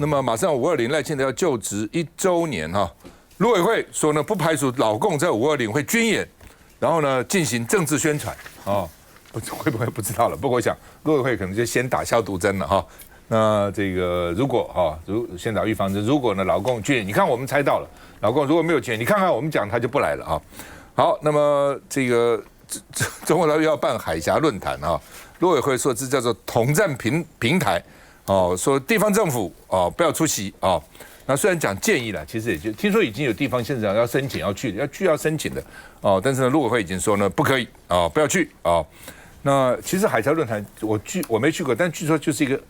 那么马上520赖清德要就职1周年哈，陆委会说呢，不排除老共在520会军演，然后呢进行政治宣传啊，会不会不知道了？不过我想陆委会可能就先打消毒针了哈。那这个如果先打预防针，如果呢老共军演，你看我们猜到了，老共如果没有军演，你看看我们讲他就不来了啊。好，那么这个中国大陆要办海峡论坛啊，陆委会说这叫做统战平台。说地方政府不要出席啊。那虽然讲建议了，其实也就听说已经有地方县长要申请要申请的但是呢，陆委会已经说呢不可以不要去那其实海峡论坛我没去过，但据说就是一个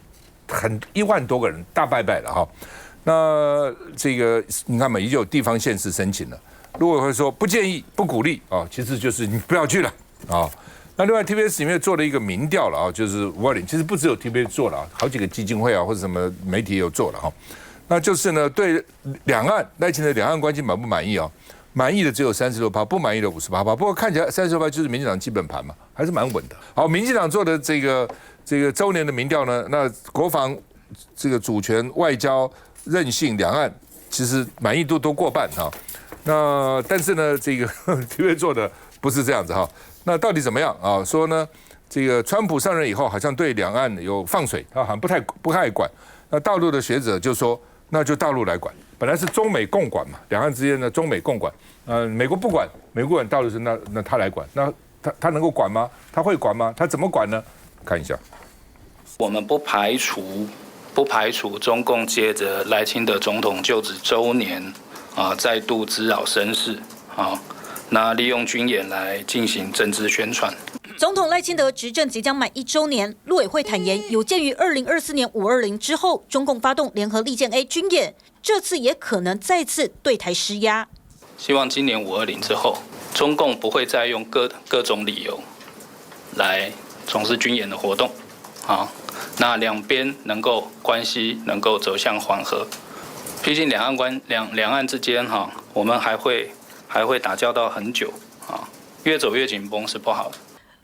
1万多个人大拜拜了哈。那这个你看每一就有地方县市申请了，陆委会说不建议不鼓励其实就是你不要去了那另外 TBS 里面做了一个民调了就是520，其实不只有 TBS 做了好几个基金会或者什么媒体也有做了那就是呢对两岸赖清德两岸关系满不满意满意的只有36%，不满意的58%。不过看起来36%就是民进党基本盘嘛，还是蛮稳的。好，民进党做的这个周年的民调呢，那国防这个主权、外交、韧性、两岸其实满意度都过半那但是呢，这个 TBS 做的不是这样子那到底怎么样说呢，这个川普上任以后，好像对两岸有放水，他好像不太管。那大陆的学者就说，那就大陆来管。本来是中美共管嘛，两岸之间的中美共管。美国不管，美国管大陆是那他来管，那他能够管吗？他会管吗？他怎么管呢？看一下。我们不排除中共借着赖清德总统就职周年再度滋扰声势那利用军演来进行政治宣传。总统赖清德执政即将满1周年，陆委会坦言，有鉴于2024年520之后，中共发动联合利剑 A 军演，这次也可能再次对台施压。希望今年520之后，中共不会再用各种理由来从事军演的活动那两边关系能够走向缓和。毕竟两岸之间我们还会打交道很久越走越紧绷是不好的。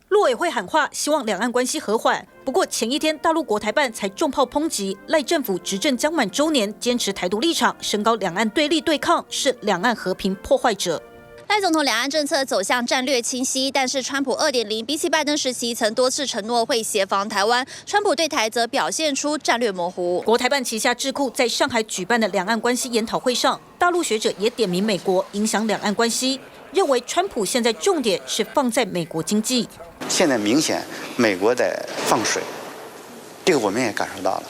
陆委会喊话，希望两岸关系和缓。不过前一天，大陆国台办才重炮抨击赖政府执政将满周年，坚持台独立场，升高两岸对立对抗，是两岸和平破坏者。赖总统两岸政策走向战略清晰，但是川普2.0比起拜登时期曾多次承诺会协防台湾，川普对台则表现出战略模糊。国台办旗下智库在上海举办的两岸关系研讨会上，大陆学者也点名美国影响两岸关系，认为川普现在重点是放在美国经济。现在明显美国在放水，这个我们也感受到了。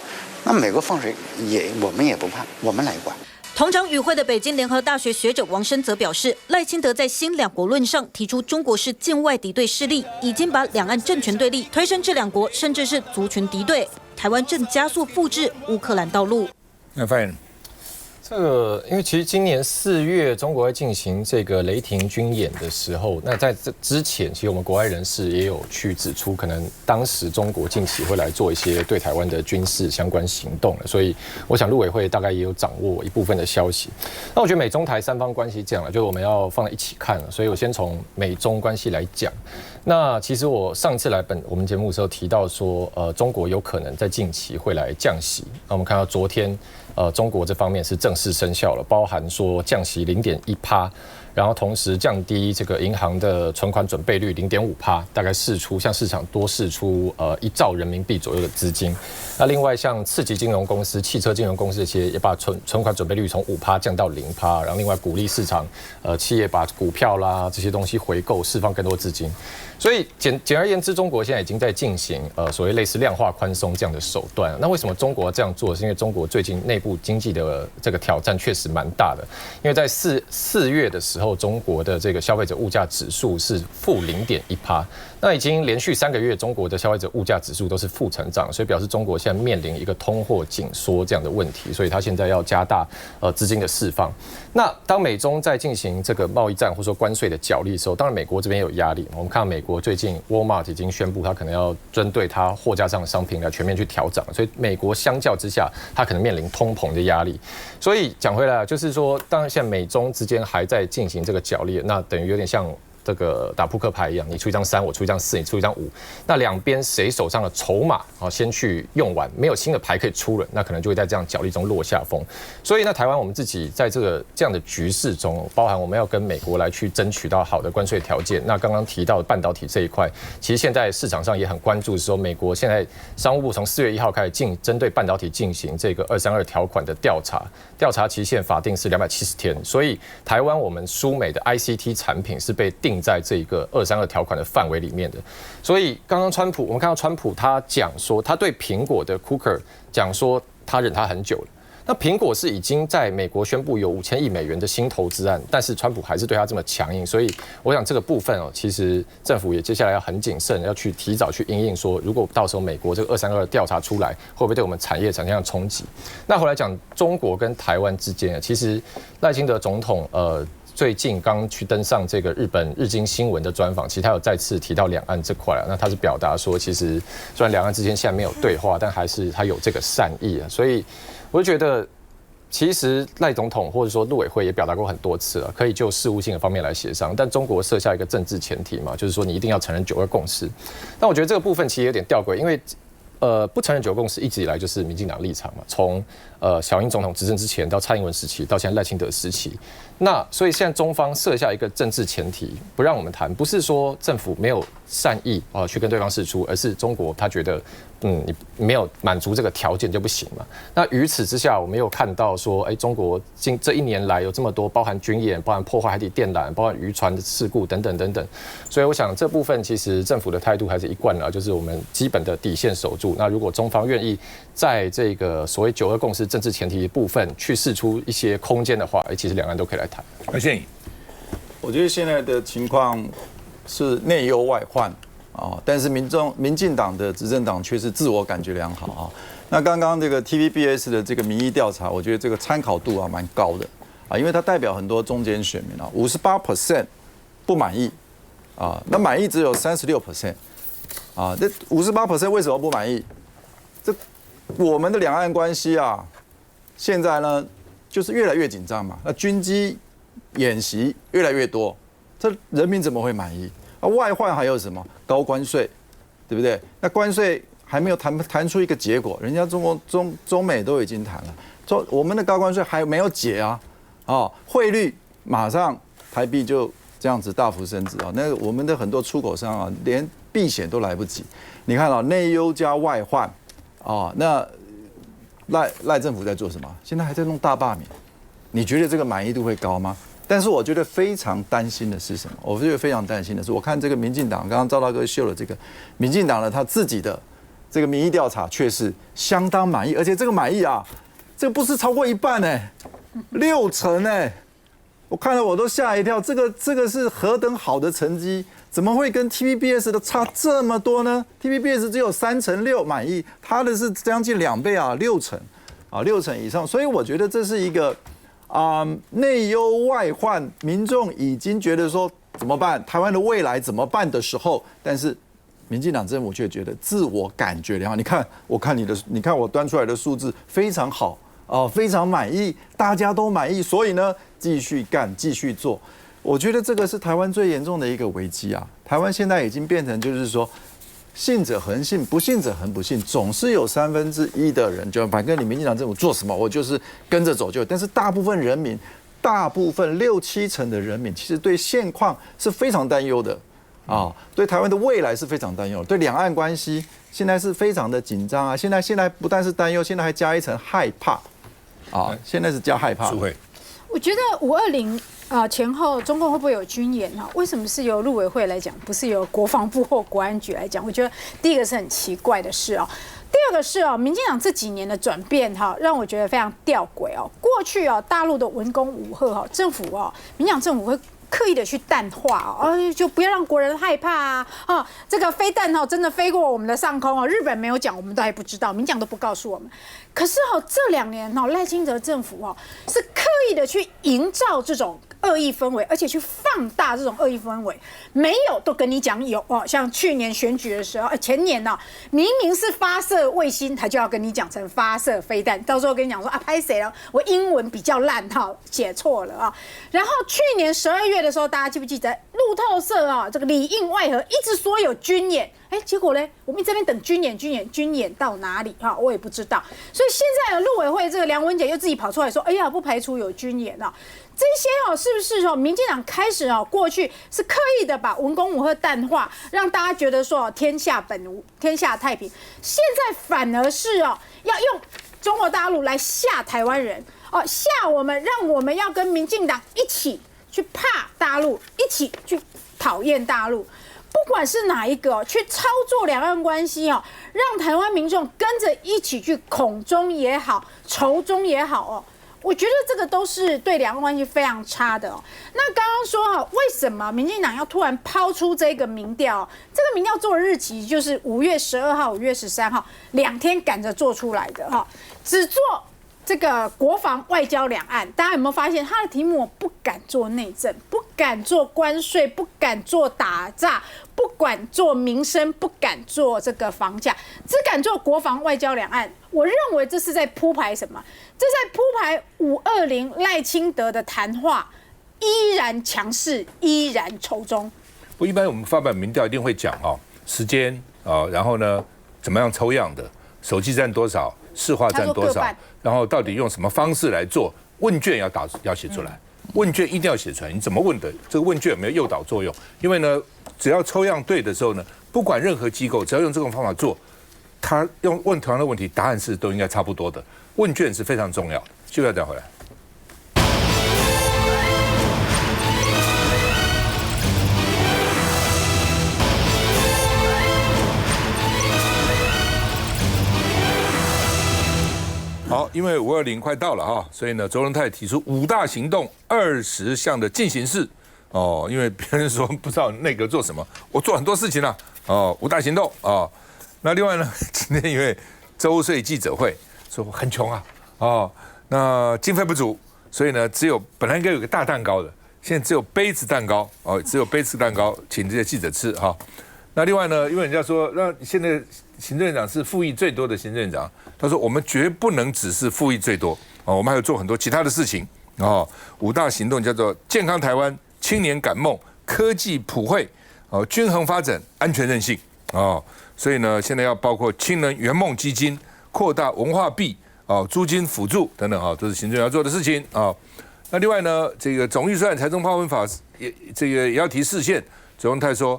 那美国放水我们也不怕，我们来管。同场与会的北京联合大学学者王生则表示，赖清德在新两国论上提出中国是境外敌对势力，已经把两岸政权对立推升至两国甚至是族群敌对。台湾正加速复制乌克兰道路。那发言。这个，因为其实今年4月，中国在进行这个雷霆军演的时候，那在这之前，其实我们国外人士也有去指出，可能当时中国近期会来做一些对台湾的军事相关行动了，所以我想陆委会大概也有掌握一部分的消息。那我觉得美中台三方关系这样了，就是我们要放在一起看了，所以我先从美中关系来讲。那其实我上次来我们节目的时候提到说，中国有可能在近期会来降息。那我们看到昨天。中国这方面是正式生效了，包含说降息0.1%，然后同时降低这个银行的存款准备率0.5%，大概向市场多释出1兆人民币左右的资金。那另外像次级金融公司、汽车金融公司这些也把存款准备率从5%降到0%，然后另外鼓励市场企业把股票啦这些东西回购，释放更多资金。所以简而言之，中国现在已经在进行所谓类似量化宽松这样的手段。那为什么中国这样做？是因为中国最近内部经济的这个挑战确实蛮大的。因为在4月的时候，中国的这个消费者物价指数是负0.1%，那已经连续3个月中国的消费者物价指数都是负成长，所以表示中国现在面临一个通货紧缩这样的问题，所以它现在要加大资金的释放。那当美中在进行这个贸易战或者说关税的角力的时候，当然美国这边有压力。我们看到美国最近 Walmart 已经宣布，它可能要针对它货架上的商品来全面去调涨，所以美国相较之下，它可能面临通膨的压力。所以讲回来，就是说，当然现在美中之间还在进行这个角力，那等于有点像这个打扑克牌一样，你出一张3，我出一张4，你出一张5，那两边谁手上的筹码先去用完，没有新的牌可以出了，那可能就会在这样角力中落下风。所以那台湾我们自己在这样的局势中，包含我们要跟美国来去争取到好的关税条件。那刚刚提到的半导体这一块，其实现在市场上也很关注的时候，美国现在商务部从4月1号开始针对半导体进行这个232条款的调查期限法定是270天，所以台湾我们输美的 ICT 产品是被定在这个232条款的范围里面的。所以刚刚我们看到川普他讲说，他对苹果的 Cooker 讲说他忍他很久了。那苹果是已经在美国宣布有5000亿美元的新投资案，但是川普还是对他这么强硬，所以我想这个部分其实政府也接下来要很谨慎，要去提早去因应说，如果到时候美国这个232调查出来，会不会对我们产业产生冲击？那回来讲中国跟台湾之间，其实赖清德总统最近刚去登上这个日经新闻的专访，其实他有再次提到两岸这块那他是表达说，其实虽然两岸之间现在没有对话，但还是他有这个善意所以我就觉得，其实赖总统或者说陆委会也表达过很多次了，可以就事务性的方面来协商，但中国设下一个政治前提嘛，就是说你一定要承认9·2共识。但我觉得这个部分其实有点吊诡，因为不承认9·2共识一直以来就是民进党立场嘛，从小英总统执政之前到蔡英文时期，到现在赖清德时期，那所以现在中方设下一个政治前提，不让我们谈，不是说政府没有善意去跟对方释出，而是中国他觉得你没有满足这个条件就不行嘛。那于此之下，我们又看到说，中国这1年来有这么多包含军演、包含破坏海底电缆、包含渔船的事故等等等等，所以我想这部分其实政府的态度还是一贯的，就是我们基本的底线守住。那如果中方愿意在这个所谓9·2共识政治前提的部分去释出一些空间的话，其实两岸都可以来谈。何宪宜，我觉得现在的情况是内忧外患但是民进党的执政党却是自我感觉良好那刚刚这个 TVBS 的这个民意调查，我觉得这个参考度蛮高的因为它代表很多中间选民58% 不满意那满意只有36%这58% 为什么不满意？这我们的两岸关系现在呢就是越来越紧张嘛，那军机演习越来越多，这人民怎么会满意？外患还有什么高关税，对不对？那关税还没有谈出一个结果，人家中美都已经谈了，我们的高关税还没有解汇率马上台币就这样子大幅升值那我们的很多出口商连避险都来不及。你看内忧加外患那赖政府在做什么？现在还在弄大罢免，你觉得这个满意度会高吗？但是我觉得非常担心的是什么？我觉得非常担心的是，我看这个民进党，刚刚赵大哥秀了这个民进党的他自己的这个民意调查，却是相当满意，而且这个满意这个不是超过一半60%我看了我都吓一跳，这个是何等好的成绩，怎么会跟 TVBS 的差这么多呢？ TVBS 只有36%满意，他的是将近2倍6%以上，所以我觉得这是一个内忧外患，民众已经觉得说怎么办，台湾的未来怎么办的时候，但是民进党政府却觉得自我感觉良好。你看我端出来的数字非常好非常满意，大家都满意，所以呢继续干继续做。我觉得这个是台湾最严重的一个危机台湾现在已经变成就是说，信者恒信，不信者恒不信，总是有1/3的人就反正你民进党政府做什么，我就是跟着走就。但是大部分人民，大部分6-7成的人民，其实对现况是非常担忧的对台湾的未来是非常担忧的，对两岸关系现在是非常的紧张现在不但是担忧，现在还加一层害怕现在是加害怕。我觉得520前后中共会不会有军演为什么是由陆委会来讲，不是由国防部或国安局来讲？我觉得第一个是很奇怪的事第二个是民进党这几年的转变让我觉得非常吊诡过去大陆的文攻武吓政府民进党政府会刻意的去淡化就不要让国人害怕这个飞弹真的飞过我们的上空日本没有讲，我们都还不知道，民进党都不告诉我们。可是这2年赖清德政府是刻意的去营造这种恶意氛围，而且去放大这种恶意氛围，没有都跟你讲有像去年选举的时候，前年明明是发射卫星，他就要跟你讲成发射飞弹，到时候跟你讲说拍谁了，我英文比较烂写错了然后去年12月的时候，大家记不记得路透社啊，这个里应外合，一直说有军演，结果呢，我们这边等军演到哪里哈，我也不知道。所以现在陆委会这个梁文杰又自己跑出来说，哎呀，不排除有军演啊。这些是不是民进党开始过去是刻意的把文攻武吓淡化，让大家觉得说天下本无，天下太平，现在反而是要用中国大陆来吓台湾人吓我们，让我们要跟民进党一起去怕大陆，一起去讨厌大陆。不管是哪一个去操作两岸关系让台湾民众跟着一起去恐中也好，仇中也好我觉得这个都是对两岸关系非常差的那刚刚说为什么民进党要突然抛出这个民调？这个民调做的日期就是5月12号、5月13号2天赶着做出来的只做这个国防、外交、两岸。大家有没有发现他的题目不敢做内政，不敢做关税，不敢做打诈，不敢做民生，不敢做这个房价，只敢做国防、外交、两岸。我认为这是在铺排什么？这在铺排520赖清德的谈话依然强势，依然仇中。一般我们发表民调一定会讲时间然后呢怎么样抽样的，手机占多少，市话占多少，然后到底用什么方式来做？问卷要写出来，问卷一定要写出来。你怎么问的？这个问卷有没有诱导作用？因为呢，只要抽样对的时候呢，不管任何机构，只要用这种方法做，他问同样的问题，答案是都应该差不多的。问卷是非常重要的。就要再回来。好，因为520快到了所以呢，周荣泰提出5大行动20项的进行式因为别人说不知道内阁做什么，我做很多事情了5大行动那另外呢，今天因为周岁记者会说很穷那经费不足，所以呢，本来应该有个大蛋糕的，现在只有杯子蛋糕只有杯子蛋糕，请这些记者吃那另外呢，因为人家说，那现在行政院长是复议最多的行政院长，他说我们绝不能只是复议最多我们还要做很多其他的事情5大行动叫做健康台湾、青年赶梦、科技普惠均衡发展、安全韧性所以呢，现在要包括青年圆梦基金、扩大文化币租金辅助等等都是行政要做的事情那另外呢，这个总预算财政划分法也要提释宪，周荣泰说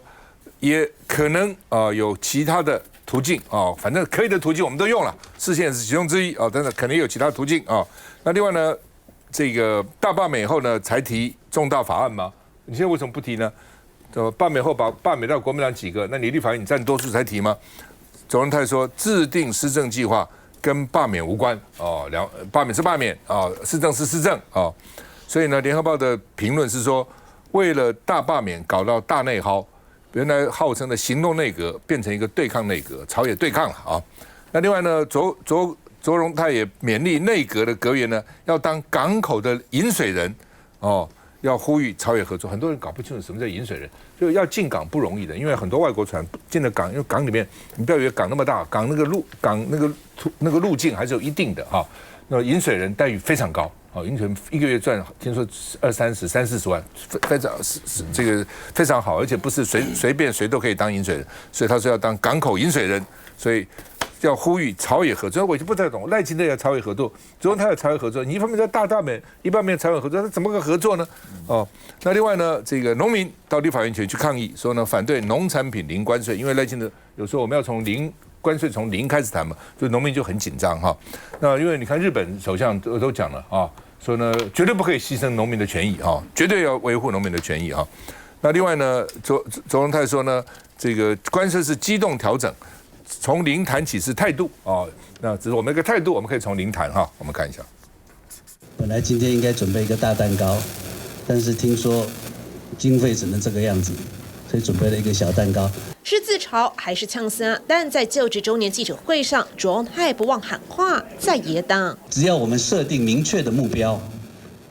也可能有其他的途径反正可以的途径我们都用了，释宪是其中之一等等，可能也有其他途径那另外呢，这个大罢免以后呢才提重大法案吗？你现在为什么不提呢？罢免后把罢免到国民党几个？那你立法院你占多数才提吗？周荣泰说制定施政计划跟罢免无关罢免是罢免施政是施政所以呢，联合报的评论是说，为了大罢免搞到大内耗，原来号称的行动内阁变成一个对抗内阁，朝野对抗了那另外呢，周荣泰也勉励内阁的阁员呢，要当港口的引水人要呼吁朝野合作。很多人搞不清楚什么叫引水人，就要进港不容易的，因为很多外国船进了港，因为港里面你不要以为港那么大，港那个路径还是有一定的那引水人待遇非常高引水一个月赚听说30-40万，非常这个非常好，而且不是随便谁都可以当引水人，所以他说要当港口引水人，所以要呼吁朝野合作。我就不太懂，赖清德要朝野合作，昨天他要朝野合作，你一方面在大免，一方面朝野合作，他怎么个合作呢？那另外呢，这个农民到立法院去抗议，说呢反对农产品零关税，因为赖清德有时候我们要从关税从零开始谈嘛，所以农民就很紧张那因为你看日本首相都讲了说呢绝对不可以牺牲农民的权益绝对要维护农民的权益那另外呢，周荣泰说呢，这个关税是机动调整，从零谈起是态度那只是我们一个态度，我们可以从零谈我们看一下。本来今天应该准备一个大蛋糕，但是听说经费只能这个样子，所以准备了一个小蛋糕。是自嘲还是呛声？但在就职周年记者会上，卓荣泰不忘喊话，在野党只要我们设定明确的目标，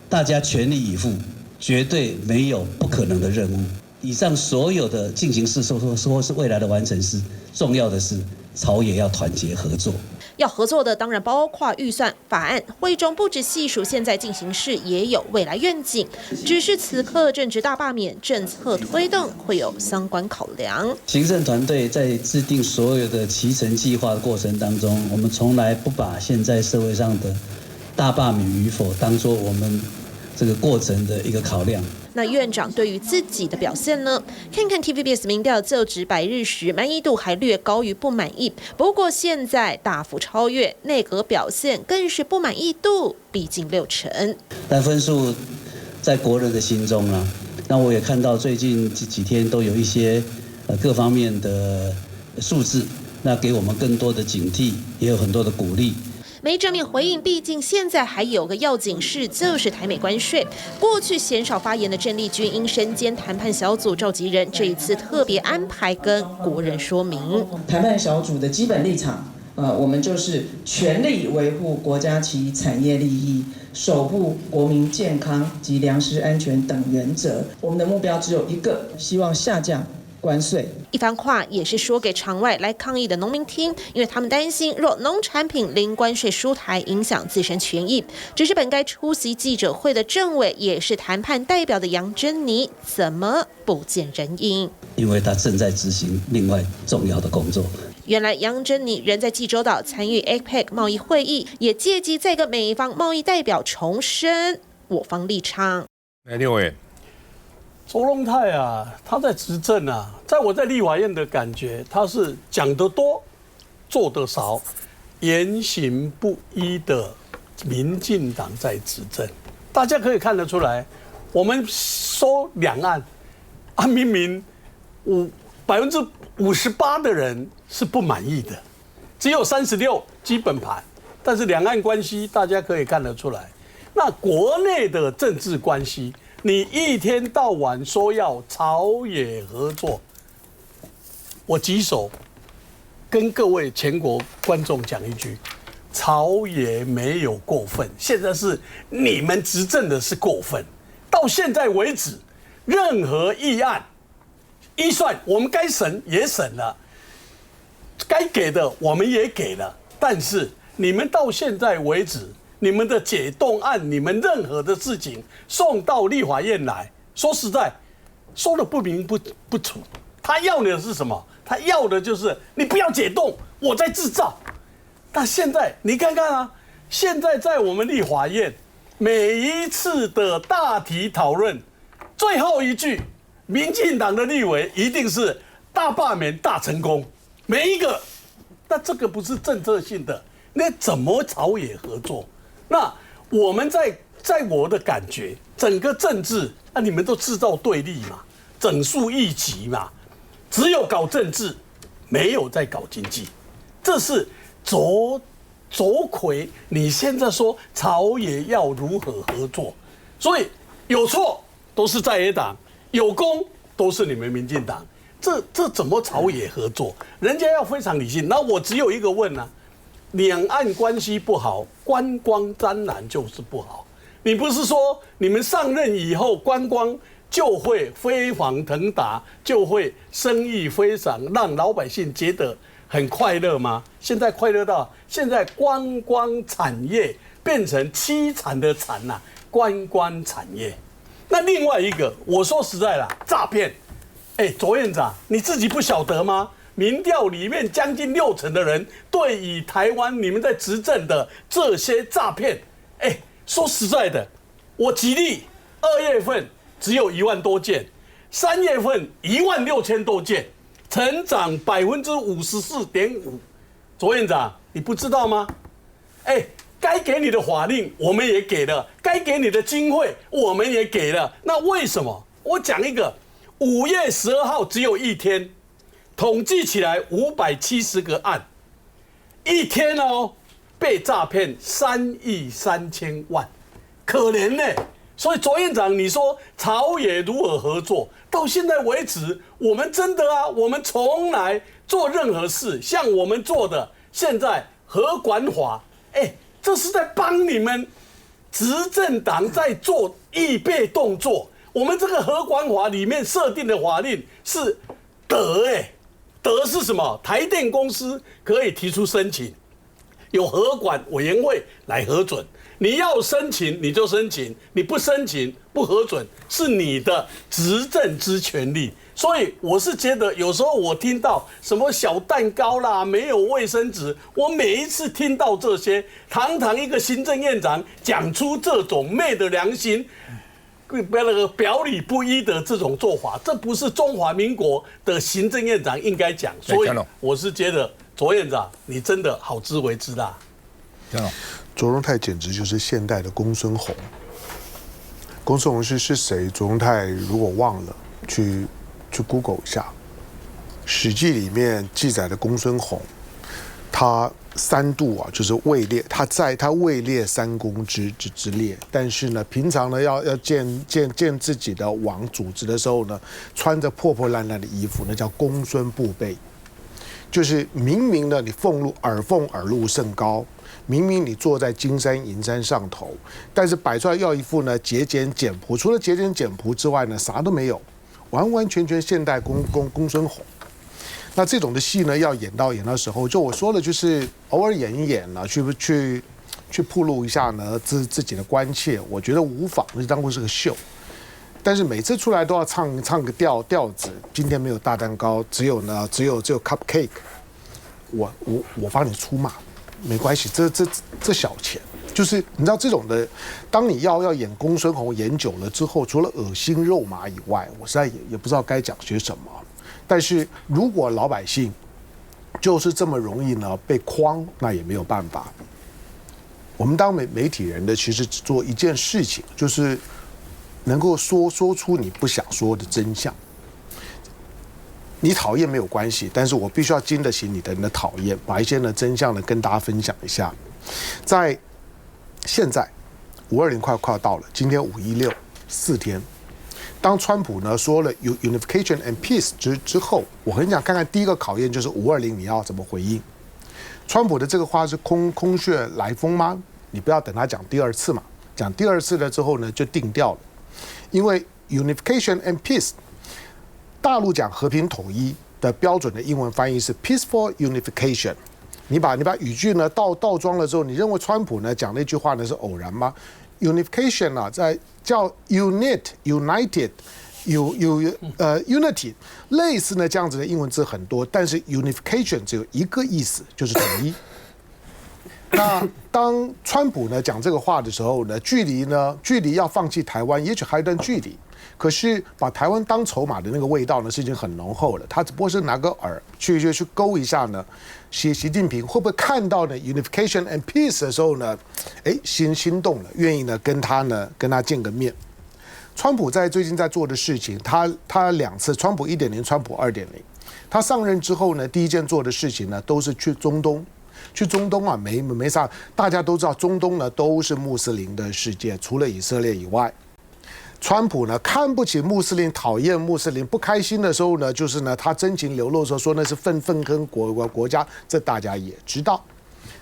大家全力以赴，绝对没有不可能的任务。以上所有的进行式说是未来的完成式，重要的是朝野要团结合作。要合作的当然包括预算法案，会中不止细数现在进行式，也有未来愿景。只是此刻正值大罢免，政策推动会有相关考量。行政团队在制定所有的期程计划的过程当中，我们从来不把现在社会上的大罢免与否当作我们这个过程的一个考量。那院长对于自己的表现呢？看看 TVBS 民调就职100日时，满意度还略高于不满意，不过现在大幅超越，内阁表现更是不满意度逼近60%。但分数在国人的心中啊，那我也看到最近这几天都有一些各方面的数字，那给我们更多的警惕，也有很多的鼓励。没正面回应，毕竟现在还有个要紧事，就是台美关税。过去鲜少发言的郑丽君因身兼谈判小组召集人，这一次特别安排跟国人说明。谈判小组的基本立场，我们就是全力维护国家及产业利益，守护国民健康及粮食安全等原则。我们的目标只有一个，希望下降关税。一番话也是说给场外来抗议的农民听，因为他们担心若农产品零关税出台，影响自身权益。只是本该出席记者会的政委，也是谈判代表的杨珍妮，怎么不见人影？因为他正在执行另外重要的工作。原来杨珍妮人在济州岛参与 APEC 贸易会议，也借机再跟美方贸易代表重申我方立场。来，六位。卓荣泰啊，他在执政啊，在我在立法院的感觉，他是讲得多，做得少，言行不一的民进党在执政。大家可以看得出来，我们说两岸啊，明明58%的人是不满意的，只有36基本盘，但是两岸关系大家可以看得出来。那国内的政治关系，你一天到晚说要朝野合作，我举手跟各位全国观众讲一句：朝野没有过分，现在是你们执政的是过分。到现在为止，任何议案、预算我们该审也审了，该给的我们也给了，但是你们到现在为止，你们的解冻案，你们任何的事情送到立法院来，说实在，说的不明不楚。他要的是什么？他要的就是你不要解冻，我在制造。但现在你看看啊，现在在我们立法院每一次的大题讨论，最后一句，民进党的立委一定是大罢免大成功，每一个。那这个不是政策性的，那怎么朝野合作？那我们在我的感觉，整个政治啊，你们都制造对立嘛，整肃异己嘛，只有搞政治，没有在搞经济，这是卓魁。你现在说朝野要如何合作，所以有错都是在野党，有功都是你们民进党，这怎么朝野合作？人家要非常理性。那我只有一个问啊。两岸关系不好，观光当然就是不好。你不是说你们上任以后，观光就会飞黄腾达，就会生意非常，让老百姓觉得很快乐吗？现在快乐到现在观光产业变成凄惨的惨呐，观光产业。那另外一个，我说实在啦，诈骗，卓院长你自己不晓得吗？民调里面将近60%的人对于台湾你们在执政的这些诈骗，说实在的，我举例，2月份只有1万多件，3月份16000多件，成长54.5%。卓院长，你不知道吗？该给你的法令我们也给了，该给你的经费我们也给了，那为什么？我讲一个，5月12号只有一天。统计起来570个案，一天哦被诈骗3亿3千万，可怜呢。所以卓院长，你说朝野如何合作？到现在为止，我们真的啊，我们从来做任何事，像我们做的现在核管法，这是在帮你们执政党在做预备动作。我们这个核管法里面设定的法令是德是什么？台电公司可以提出申请，有核管委员会来核准。你要申请你就申请，你不申请不核准是你的执政之权利。所以我是觉得有时候我听到什么小蛋糕啦，没有卫生纸，我每一次听到这些，堂堂一个行政院长讲出这种昧着良心、表里不一的这种做法，这不是中华民国的行政院长应该讲。所以我是觉得卓院长你真的好自为之啦。卓荣泰简直就是现代的公孙弘。公孙弘是谁？卓荣泰如果忘了，去 Google 一下，《史记》里面记载的公孙弘，他3度啊，就是位列，他位列3公之列。但是呢，平常呢要见自己的王主子的时候呢，穿着破破烂烂的衣服，那叫公孙布备。就是明明呢，你耳奉耳禄甚高。明明你坐在金山银山上头，但是摆出来要一副呢节俭简朴，除了节俭简朴之外呢，啥都没有，完完全全现代公孙弘。那这种的戏呢，要演到时候，就我说了，就是偶尔演一演呢，去暴露一下呢自己的关切，我觉得无妨，就当做是个秀。但是每次出来都要唱个调子，今天没有大蛋糕，只有 cupcake， 我帮你出马。没关系，这小钱，就是你知道这种的，当你要演公孙弘演久了之后，除了恶心肉麻以外，我实在也不知道该讲些什么。但是如果老百姓就是这么容易呢被诓，那也没有办法。我们当媒体人的，其实只做一件事情，就是能够说出你不想说的真相。你讨厌没有关系，但是我必须要经得起你的讨厌，把一些呢真相呢跟大家分享一下。在现在520快要到了，今天516 4天。当川普呢说了 unification and peace 之后，我很想看看第一个考验就是520你要怎么回应。川普的这个话是空穴来风吗？你不要等他讲第2次嘛，讲第2次了之后呢就定掉了，因为 unification and peace。大陆讲和平统一的标准的英文翻译是 peaceful unification。你把语句呢倒装了之后，你认为川普呢讲那句话呢是偶然吗 ？unification 啊，在叫 united， unity， 类似呢这样子的英文字很多，但是 unification 只有一个意思，就是统一。那当川普呢讲这个话的时候呢，距离要放弃台湾，也许还有一段距离。可是把台湾当筹码的那个味道呢，是已经很浓厚了。他只不过是拿个饵去勾一下呢，习近平会不会看到呢 unification and peace 的时候呢，心动了，愿意呢跟他见个面。川普最近在做的事情，他2次，川普 1.0， 川普 2.0。他上任之后呢，第一件做的事情呢，都是去中东。去中东啊，没啥，大家都知道，中东呢都是穆斯林的世界，除了以色列以外。川普呢看不起穆斯林，讨厌穆斯林，不开心的时候呢，就是呢他真情流露的时候说那是愤恨国家，这大家也知道。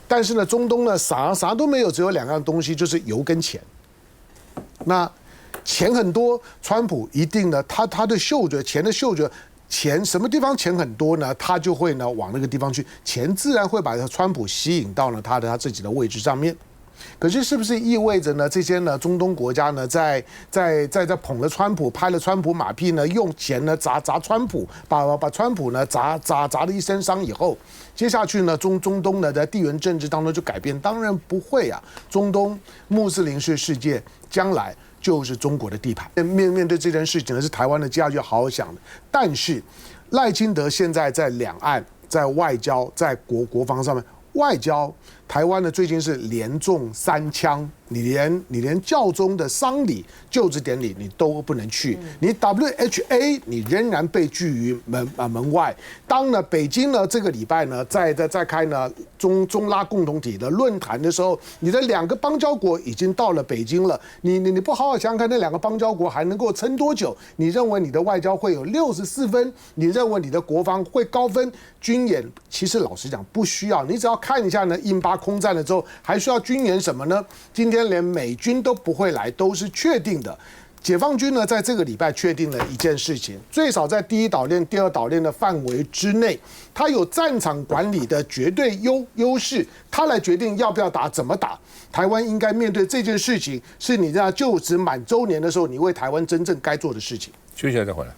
但是呢，中东呢啥都没有，只有2样东西，就是油跟钱。那钱很多，川普一定呢，他的嗅觉，钱的嗅觉。钱什么地方钱很多呢？他就会呢往那个地方去，钱自然会把川普吸引到呢他自己的位置上面。可是是不是意味着呢这些呢中东国家呢在捧了川普，拍了川普马屁呢，用钱呢砸川普，把川普呢砸了一身伤以后，接下去呢中东呢在地缘政治当中就改变？当然不会啊！中东穆斯林是世界，将来就是中国的地盘。面对这件事情呢，是台湾的接下去要好好想的。但是赖清德现在在两岸、在外交、在国防上面，外交台湾呢最近是连中3枪，你连教宗的丧礼、就职典礼你都不能去，你 WHA 你仍然被拒于门外。当呢北京呢这个礼拜呢在开呢中拉共同体的论坛的时候，你的2个邦交国已经到了北京了，你不好好想想看，那2个邦交国还能够撑多久？你认为你的外交会有64分？你认为你的国防会高分？军演其实老实讲不需要，你只要看一下呢印巴空战了之后，还需要军演什么呢？今天连美军都不会来，都是确定的。解放军呢，在这个礼拜确定了一件事情，最少在第一岛链、第二岛链的范围之内，它有战场管理的绝对优势，它来决定要不要打、怎么打。台湾应该面对这件事情，是你在就职满周年的时候，你为台湾真正该做的事情。休息一下再回来。